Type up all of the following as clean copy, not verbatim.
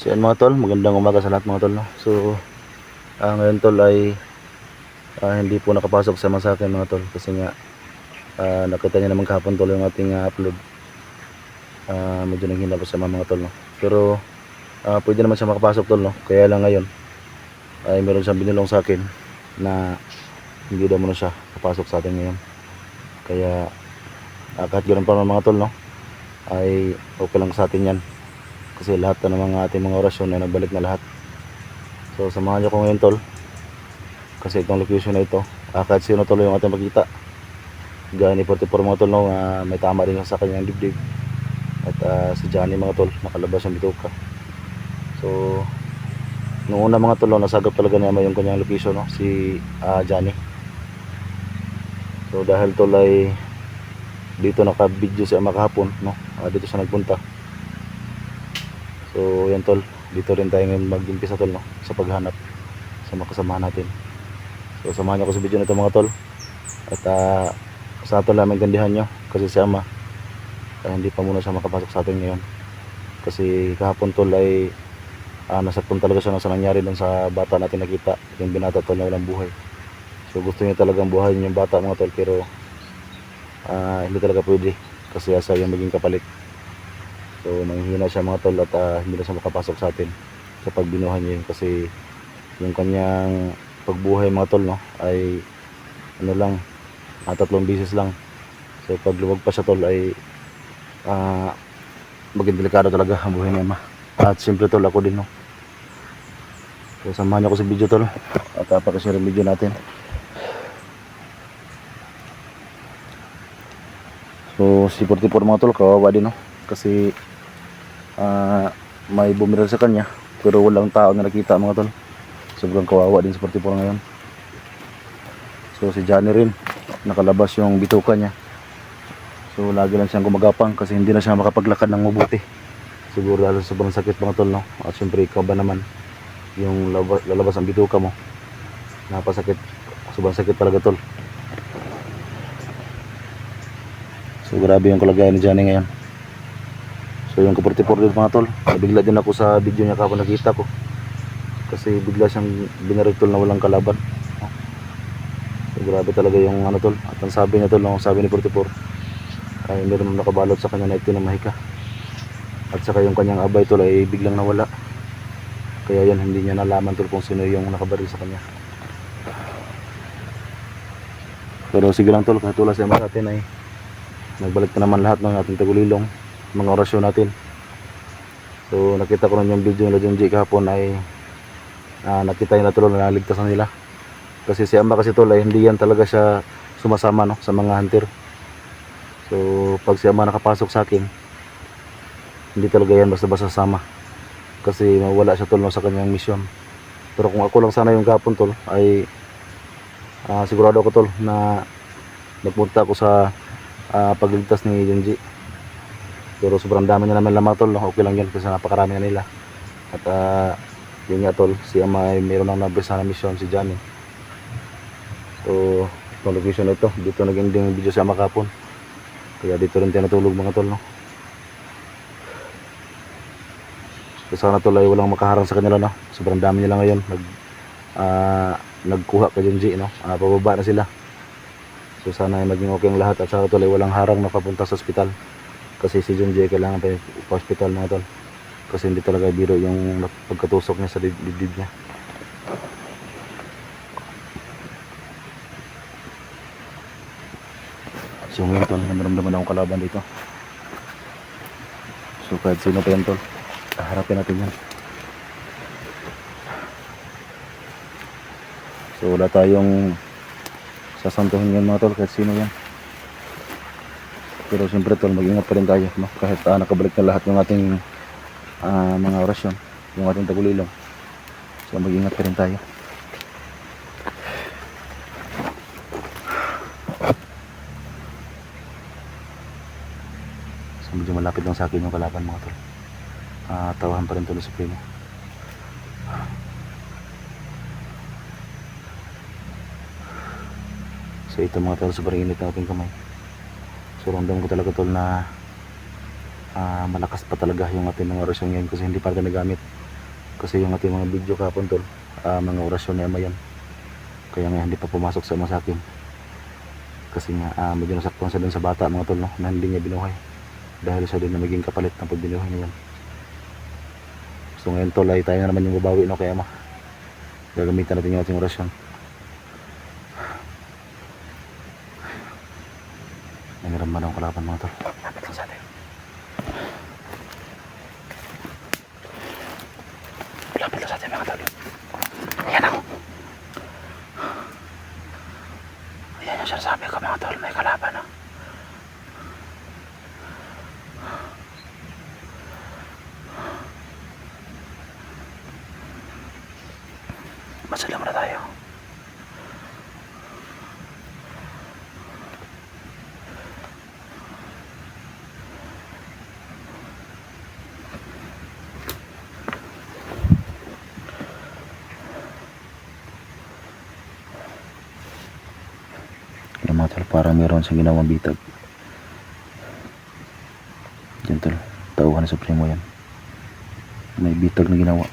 So yan mga tol, magandang umaga sa lahat mga tol, no? So ngayon tol ay hindi po nakapasok sa mga sa akin mga tol kasi nga nakita niya naman kahapon tol yung ating upload. Medyo nanghina po sa mga tol, no? Pero pwede naman siya makapasok tol, no? Kaya lang ngayon ay meron siyang binilong sa akin na hindi daw muna siya papasok sa atin ngayon. Kaya kahit ganoon pa mga tol, no, ay okay lang sa atin yan kasi lahat na ng mga ating mga orasyon ay nagbalik na lahat. So samahan niyo ko ngayon tol kasi itong location na ito kahit sino tol yung ating makita gaya ni 44 mga tol, no, may tama rin sa kanyang dibdib at si Johnny mga tol nakalabas yung bituka. So noong una mga tol, no, nasagap talaga niya yung kanyang location, no, si Johnny. So dahil tol ay dito naka-video si ama kahapon, no, dito siya nagpunta. So yan tol, dito rin tayo ngayon mag-umpisa tol, no, sa paghanap sa mga kasamahan natin. So samahan niyo ko sa video na ito mga tol. At sa tol namin gandihan nyo kasi si ama hindi pa muna siya makapasok sa atin ngayon. Kasi kahapon tol ay nasaktan talaga siya sa nangyari dun sa bata natin nakita, yung binata tol na walang buhay. So gusto niya talagang buhayin yung bata mga tol, pero hindi talaga pwede kasi asa yung maging kapalit. So nanghihina siya mga tol at hindi na siya makapasok sa atin kapag binuhay niya yun, kasi yung kanyang pagbuhay mga tol, no, ay ano lang, 3 beses lang. So pag luwag pa siya tol ay maging delikado talaga ang buhay niya ma. At siyempre tol ako din, no. So samahan niyo ako sa video tol at pakishare yung video natin. So si 44 mga tol kawawa din, no, kasi may bumiral sa kanya pero walang tao na nakita mga tol. Sobrang kawawa din si 44 ngayon. So si Johnny rin nakalabas yung bituka niya. So lagi lang siyang gumagapang kasi hindi na siya makapaglakad ng mabuti. Siguro dahil sa sobrang sakit mga tol, no. At syempre ikaw ba naman yung lalabas ang bituka mo, napasakit, sobrang sakit talaga tol. So grabe yung kalagayan ni Johnny ngayon. So yung 44 din mga tol, nabigla din ako sa video niya kapag nakita ko kasi bigla siyang binaril tol na walang kalaban. So grabe talaga yung ano tol. At ang sabi niya tol, no, sabi ni 44 ay meron nakabalot sa kanya na itinamahika. At saka yung kanyang abay tol ay biglang nawala. Kaya yan, hindi niya nalaman tol kung sino yung nakabaril sa kanya. Pero sige lang tol, kahit wala siya sa atin ay nagbalik na naman lahat ng ating tagulilong, mga orasyon natin. So nakita ko rin yung video nila yung G kahapon ay nakita nila tol na naligtas na nila. Kasi si Amba kasi tol ay hindi yan talaga siya sumasama, no, sa mga hunter. So pag si Amba nakapasok sa akin, hindi talaga yan basta-basta sama kasi mawala siya tol, no, sa kanyang mission. Pero kung ako lang sana yung kahapon tol ay sigurado ako tol na nagpunta ako sa pagligtas ni Junji. Pero sobrang dami niya naman lamang tol, no? Okay lang yan kasi napakarami na nila. At yun nga tol, si ama ay mayroon ng nabisa na mission, si Johnny. So itong location na ito, dito nag-ending video si ama kapon, kaya dito rin tinatulog mga tol, no? So sana tol ay walang makaharang sa kanila, no? Sobrang dami nila ngayon nagkuha kay Junji, no? Pababa na sila. So sana ay maging okay ang lahat at saka tol ay walang harang na papunta sa ospital. Kasi si Junji kailangan pa yung hospital mga tol. Kasi hindi talaga biro yung pagkatusok niya sa dibdib niya. So ngayon tol, naramdaman akong kalaban dito. So kahit sino pa yan tol, harapin natin yan. So wala tayong sasantuhin yan mga tol, kahit sino yan. Pero siyempre tol, mag-ingat pa rin tayo, no? Kahit nakabalik na lahat ng ating mga orasyon, yung ating tagulilong. So mag-ingat pa rin tayo. So medyo malapit lang sa akin yung kalaban mga tol. Tawahan pa rin tol sa primo. So ito mga tol, sobrang init ng ating kamay. So ramdam ko talaga tol na malakas pa talaga yung ating mga orasyon ngayon kasi hindi pa rin nagamit. Kasi yung ating mga video kahapon tol, mga orasyon ni Ama yan. Kaya nga hindi pa pumasok sa Ama sa akin. Kasi nga medyo nasaktan siya dun sa bata mga tol, no? Na hindi niya binuhay. Dahil siya din na maging kapalit ng pagbinuhay niya yan. So ngayon tol ay tayo na naman yung babawi, no, kay Ama. Gagamitan natin yung ating orasyon. Nangiramman ang kalaban mga tol. Lapit lang sa atin. Lapit lang sa atin mga tol. Ayan ako. Ayan yung sinasabi ko mga tol. May kalaban na. Masala muna tayo. Yung mga tol, parang meron sa ginawang bitag. Yan tol, tauhan na Supremo yan. May bitag na ginawa.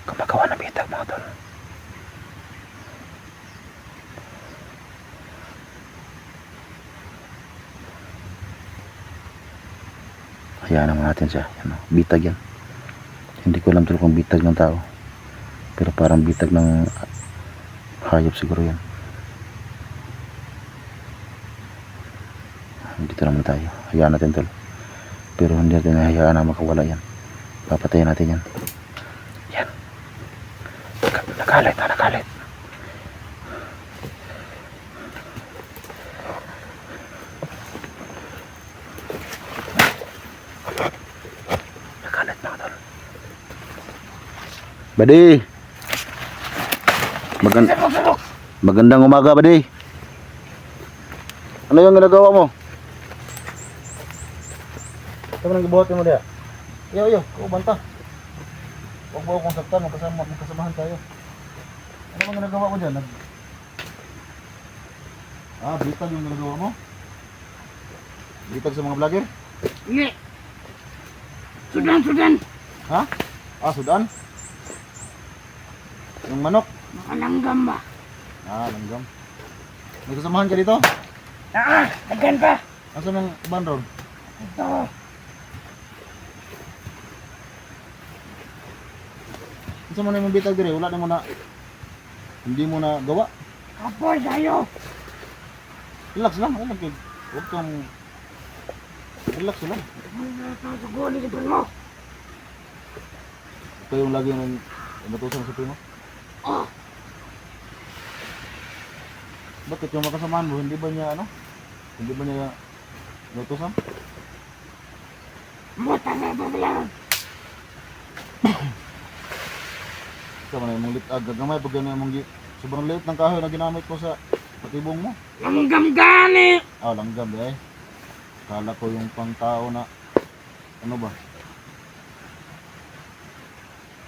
Kapagawa ng bitag mga tol. Hayaan naman natin siya. Yan, bitag yan. Hindi ko alam tol kung bitag ng tao. Pero parang bitag ng hayop siguro yan. Dito naman tayo. Hayaan natin tol. Pero hindi natin hayaan na makawala yan. Papatayin natin yan. Yan. Nagalit na, nagalit. Nagalit mga tol. Badi! Magandang umaga, Badi. Ano yung ginagawa mo? Ito mo nang gibuhatin mo diya. Iyo, banta. Huwag mo akong saktan, magkasamahan tayo. Ano bang ginagawa ko dyan? Bitag yung ginagawa mo? Bitag sa mga vlogger? Hindi. Sudan. Ha? Sudan? Yung manok? Nakalanggam ba? Langgam. May kasamahan ka dito? Agyan pa. Asan ang iban ron? Ito. Saan mo na yung bitag dire? Wala na mo na. Hindi mo na gawa. Kapoy tayo. Relax lang. Huwag kang... Relax lang. Suguli dito mo. Ito yung lagi ng natusan sa primo. Bakit yung makasamahan mo, hindi ba niya Hindi ba niya natusan? Buta na ito yan. Sama na yung litag. Gagamay pag gano'n yung sobrang liit ng kahoy na ginamit mo sa patibong mo. Langgam gani. Langgam eh. Kala ko yung pang tao na ano ba?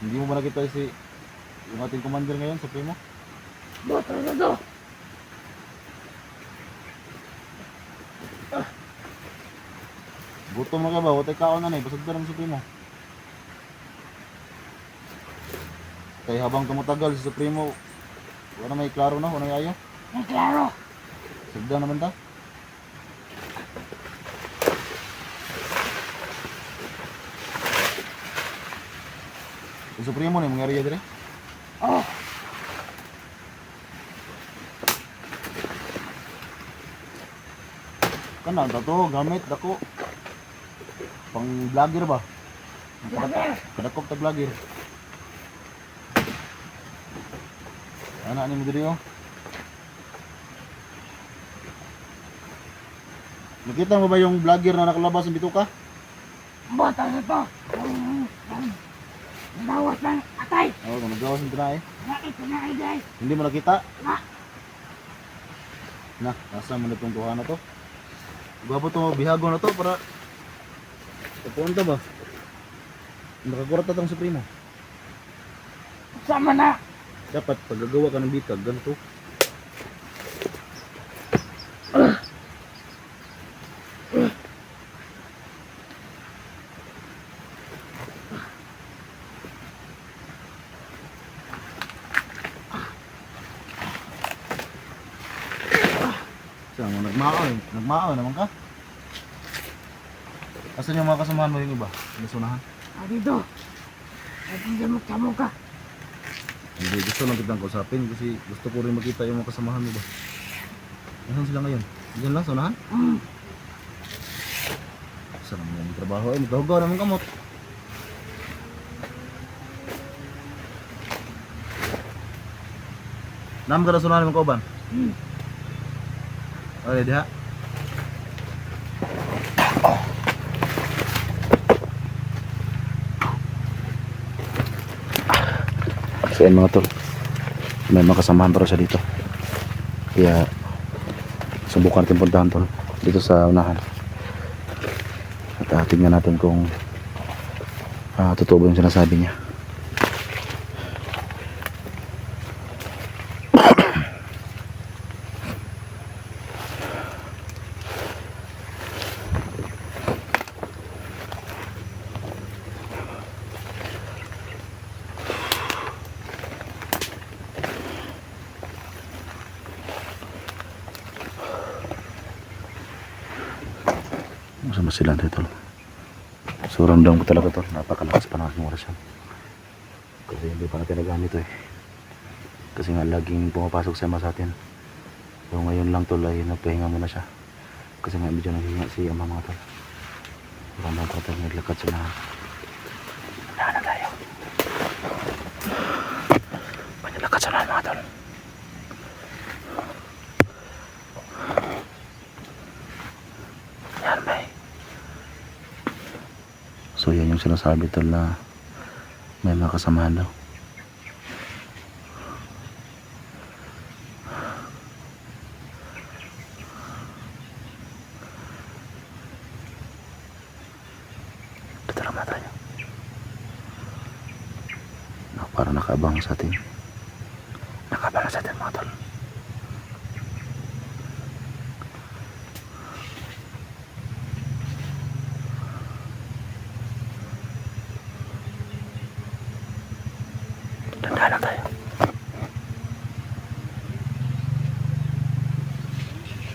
Hindi mo ba nakita yung ating commander ngayon sa primo? Buta na ito. Gutom na ka ba? Watay kaon na na eh. Basag na ng Supremo. Kaya habang tumatagal si Supremo, wala may klaro na, wala ayaw. May klaro. Sagda naman ta. Si Supremo na yung mga area dire. Kanan ta to, gamit dako. Pang vlogger ba? Kadakop ta vlogger. Ana ni mo diri oh. Nakita mo ba yung vlogger na nakalabas ng bituka? Buta na ito. Dawas lang atay. Kung nagawas ng tinay. Ito na ay guys. Hindi mo nakita? Na. Nasa mo na itong tuha na to. Gwapo to, bihago na to para papunta ba? Nakakurat na itong Supremo. Sama na. Dapat paggagawa ka ng bitag, ganito. Nagmao naman ka. Asan yung mga kasamahan mo yung iba? Nasunahan? Dito. At hindi mo ka. Hindi, gusto lang kitang kausapin kasi gusto ko rin makita yung mga kasamahan mo ba. Nasaan sila ngayon? Diyan lang, sunahan? Saan naman yung trabaho? Magkahugaw naman kamot. Naman ka na sunahan ng kauban? Okay, diha. So yan mga tol, may mga kasamahan pa rin siya dito, kaya subukan natin puntahan tol dito sa unahan at tingnan natin kung totoo ba yung sinasabi niya. Masama sila dito. So ramdam ko talaga to, napakalakas pa ng oras yan. Kasi hindi pa natin nagamit ito eh. Kasi nga laging pumapasok sa atin. So ngayon lang tol ay nagpahinga muna siya. Kasi nga medyo naghinga si ama mga tol. Ramdam ko tayo naglakad sa nahan. Nahan na tayo. Panilakad sa nahan mga tol. Yan may. So yan yung sinasabi tol na may mga kasamahan daw. Dito lang na tayo. Para nakabang sa atin. Nakabang sa atin mga tol. Dandahan lang tayo.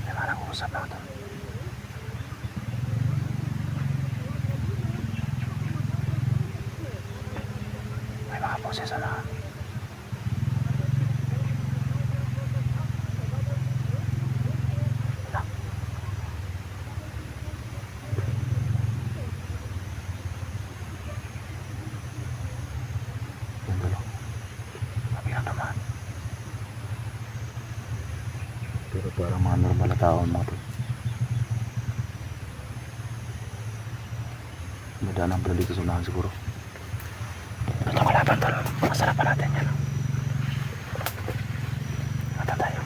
May mga nag-uusap mga tol. May mga boses na. Pero parang mga normal na tao mga tol. Madaan ang pala dito sa unahan siguro. Ito kalaban tol. Masarapan natin yan. Mata tayo.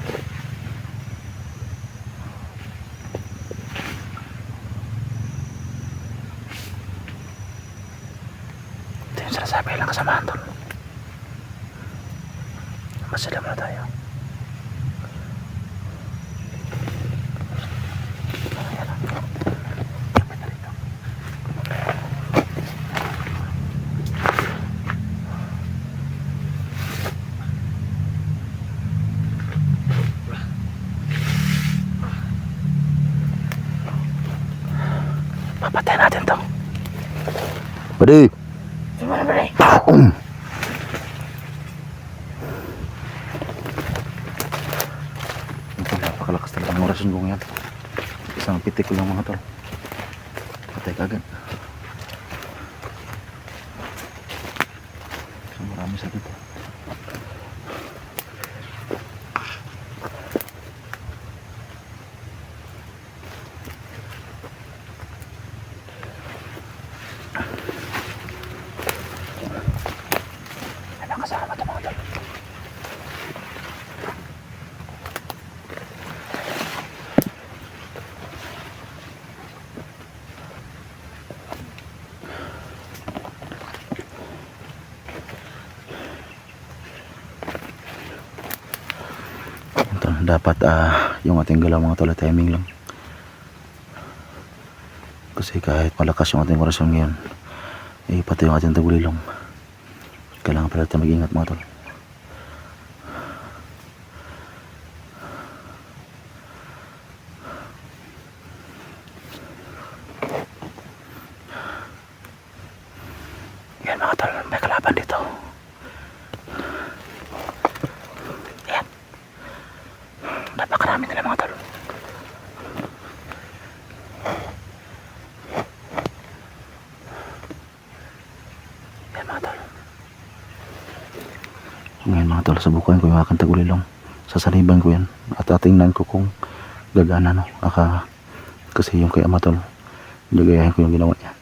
Ito yung sinasabi lang kasamahan tol. Masila muna tayo. Papatay natin to. Pwede. Sumala ba rin? Napakalakas talaga ang orasyon kong yan. Isang pitik ko lang mga tol. Patay kagad. So marami sa dito. Ano kasama ito mga tol? Dapat yung ating galaw mga tol, timing lang. Kasi kahit malakas yung ating orasyon ngayon, pati yung ating tagulilong, kailangan pala natin mag-ingat mga tol. Ngayon mga tol, subukan ko yung aking tagulilong. Sasaliban ko yan at atingnan ko kung gagana no. Kasi yung kay ama tol, gagayahin ko yung ginawa niya.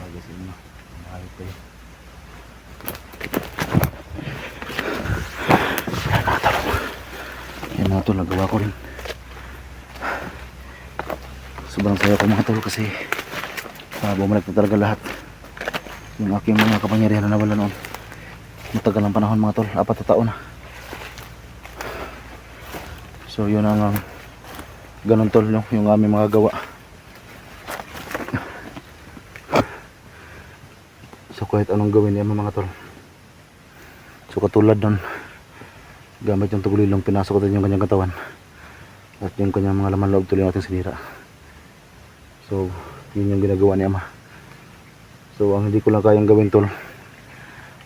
Bagay sa inyo, mahal kayo. Yan mga tol, nagawa ko rin. Sobrang saya ko mga tol kasi bumalik na talaga lahat yung aking mga kapangyarihan na nawala noon. Matagal ng panahon mga tol, 4 na taon na. So yun ang ganun tol yung aming mga gawa. So kahit anong gawin niya mga tol. So katulad nun, gamit yung tugulilong, pinasok natin yung kanyang katawan at yung kanyang mga laman loob tuloy natin sinira. So yun yung ginagawa ni ama. So ang hindi ko lang kayang gawin tol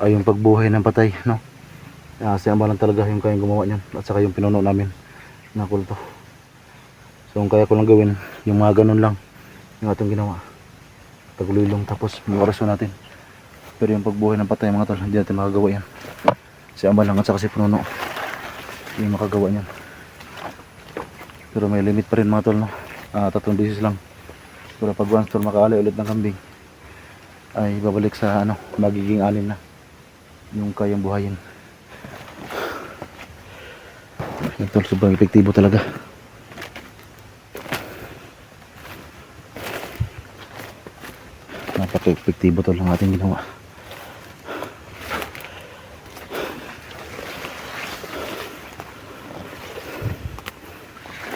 ay yung pagbuhay ng patay no. Si ama lang talaga yung kayang gumawa niyan at saka yung pinuno namin na kulto. So ang kaya ko lang gawin yung mga ganun lang yung ating ginawa, tagulilong tapos mga orasyon natin. Pero yung pagbuhay ng patay mga tol, hindi natin makagawa yan. Si ama lang at saka si pinuno yung makagawa niyan. Pero may limit pa rin mga tol no. 3 beses lang. Pero pag once tol makaali ulit ng kambing ay babalik sa magiging 6 na yung kayang buhayin. Yan tol, sobrang epektibo talaga. Napaka-epektibo tol ang ating ginawa.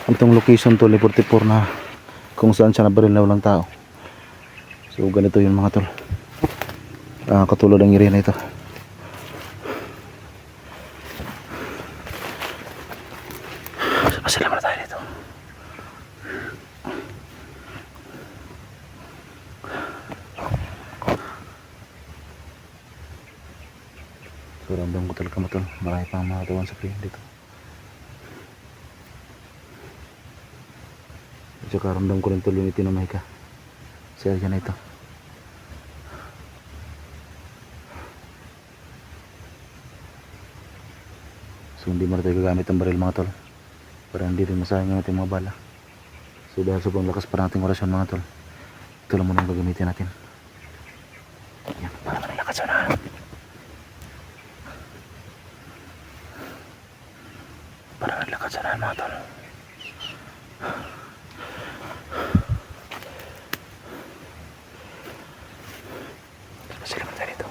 Itong location tol ay 44 na kung saan siya nabaril na walang tao. So ganito yun mga tol. Katulad ng area na ito. So pasila muna tayo dito. So ramdam ko talaga mga tol, marami pang mga tawan sa piling dito. Tsaka ramdam ko rin tol yung itinamay ka sa area na ito. So hindi mo na tayo gagamit ang baril mga tol para hindi rin masayang yung ating mga bala. So dahil sobrang lakas pa nating orasyon mga tol, ito lang muna ang gagamitin natin. Yan, para manilakas na. Para manilakas na mga tol. Sila muna tayo dito.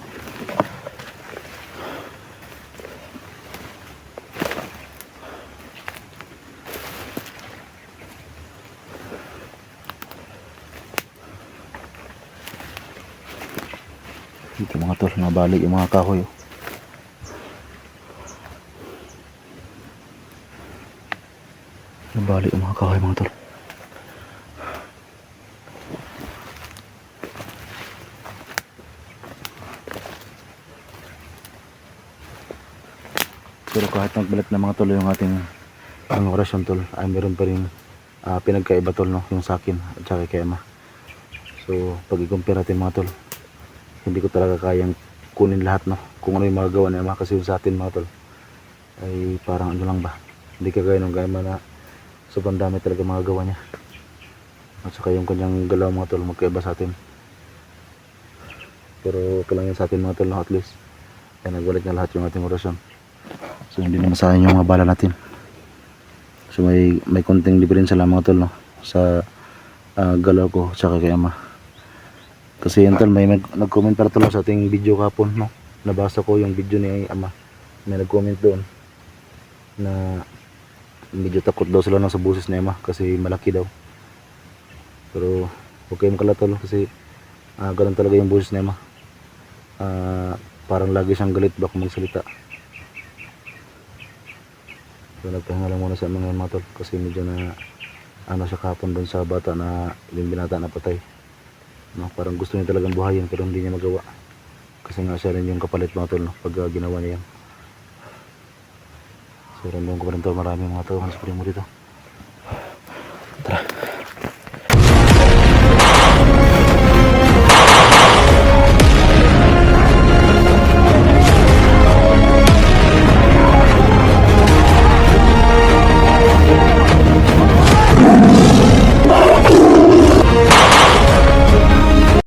Ito mga tol, nabalik yung mga kahoy. Nabalik yung mga kahoy mga tol. Pero kahit nagbalik na mga tol yung ating orasyon tol, ay meron pa rin pinagkaiba tol no, yung sa akin at saka kay ama. So pag i-compare natin mga tol, hindi ko talaga kayang kunin lahat no, kung ano yung mga gawa ni ama. Kasi yung sa atin mga tol ay parang ano lang ba, hindi kagaya nung kay ama na sobrang dami talaga mga gawa niya. At saka yung kanyang galaw mga tol, magkaiba sa atin. Pero okay lang yan sa atin mga tol no, at least ay nagbalik na lahat yung ating orasyon. So hindi na masayang yung mga bala natin. So may konting diferensya lang mga tol no, sa galaw ko tsaka kay ama. Kasi yan tol, may nag-comment para tol sa ating video kapon no. Nabasa ko yung video ni ama. May nag-comment doon na medyo takot daw sila sa buses ni ama kasi malaki daw. Pero okay mo kala tol kasi ganun talaga yung buses ni ama. Parang lagi siyang galit ba kung magsalita. So nagpahinga lang muna sa mga tol kasi medyo na ano siya kahapon doon sa bata na yung binata na patay, no? Parang gusto niya talagang buhayin pero hindi niya magawa kasi nga siya rin yung kapalit mga tol, no? Pag ginawa niya yan. So random ko pa rin tol, marami mga tao sa primo dito. Tara.